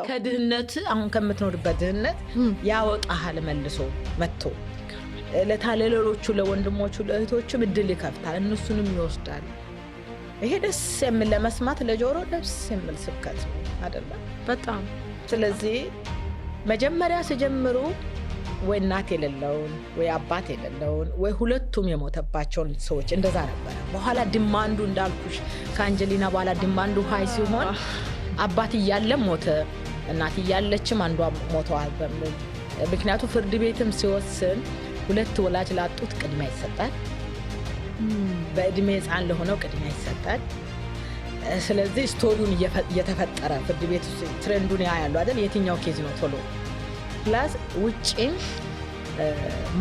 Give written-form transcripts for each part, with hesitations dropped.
ከድህነት አሁን ከምትኖርበት ድህነት ያወጣሃል መልሶ መጥቶ ለታለለሎቹ ለወንድሞቹ ለእህቶቹ እድል ይከፍታል እነሱንም ይወስዳል ይሄ ደስ የሚል ለመስማት ለጆሮ ደስ የሚል ስብከት አይደለ በጣም ስለዚህ መጀመሪያ ሲጀምሩ ወይ እናት የሌለውን ወይ አባት የሌለውን ወይ ሁለቱም የሞተባቸውን ሰዎች እንደዛ ነበር በኋላ ዲማንዱ እንዳልኩሽ ከአንጀሊና በኋላ ዲማንዱ ሃይ ሲሆን አባት እያለ ሞተ እናት እያለችም አንዷ ሞተዋል በሚል ምክንያቱም ፍርድ ቤትም ሲወስን ሁለት ወላጅ ላጡት ቅድሚያ ይሰጣል በእድሜ ህፃን ለሆነው ቅድሚያ ይሰጣል ስለዚህ ስቶሪውን እየተፈጠረ ፍርድ ቤት ትሬንዱን ያያሉ አይደል የትኛው ኬዝ ነው ቶሎ ፕላስ ውጪም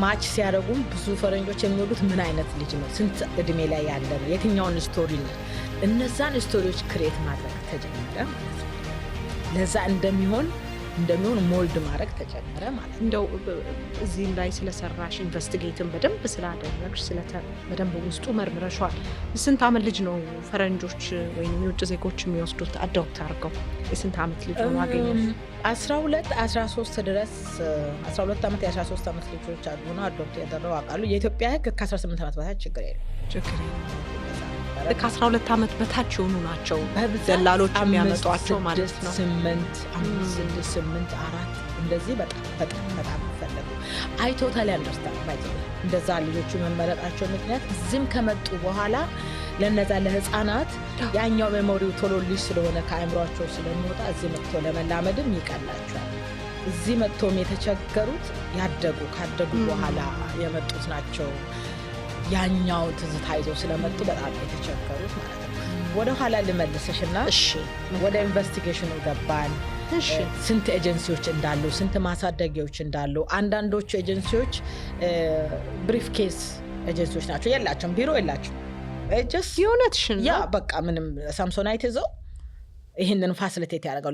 ማች ሲያደርጉም ብዙ ፈረንጆች የሚወዱት ምን አይነት ልጅ ነው ስንት እድሜ ላይ ያለ ነው የትኛውን ስቶሪ ነው እነዛን ስቶሪዎች ክሬት ማድረግ ተጀመረ ማለት ነው ለዛ እንደሚሆን ሞልድ ማድረግ ተጀመረ ማለት ነው እንደው እዚህ ላይ ስለሰራሽ ኢንቨስቲጌትን በደንብ ስላደረግሽ በደንብ ውስጡ መርምረሻል ስንት አመት ልጅ ነው ፈረንጆች ወይም የውጭ ዜጎች የሚወስዱት አዶፕት አድርገው የስንት አመት ልጅ ነው አገኘሽ 12 13 ድረስ 12 አመት የ13 አመት ልጆች አሉ ነው አዶፕት ያደረው አቃሉ የኢትዮጵያ ህግ ከ18 አመት በታች ችግር የለም ከ12 አመት በታች የሆኑ ናቸው ደላሎች የሚያመጧቸው ማለት ነው 8 5 8 4 እንደዚህ በጣም ፈለጉ አይ ቶታሊ አንደርስታንድ ማለት እንደዛ ልጆቹ መመረጣቸው ምክንያት ዝም ከመጡ በኋላ ለነዛ ለህፃናት ያኛው ሜሞሪው ቶሎ ልጅ ስለሆነ ከአእምሮአቸው ስለሚወጣ እዚህ መጥቶ ለመላመድም ይቀላቸዋል እዚህ መጥቶም የተቸገሩት ካደጉ በኋላ የመጡት ናቸው ያኛው ትዝታ ይዘው ስለመጡ በጣም የተቸገሩት ማለት ነው ወደ ኋላ ልመልስሽና እሺ ወደ ኢንቨስቲጌሽኑ ገባን እሺ ስንት ኤጀንሲዎች እንዳሉ ስንት ማሳደጊያዎች እንዳሉ አንዳንዶቹ ኤጀንሲዎች ብሪፍ ኬስ ኤጀንሲዎች ናቸው የላቸውም ቢሮ የላቸውም ጀስት ዩኒትሽን ያ በቃ ምንም ሳምሶናይት ይዘው ይሄንን ፋሲሊቴት ያደርጋሉ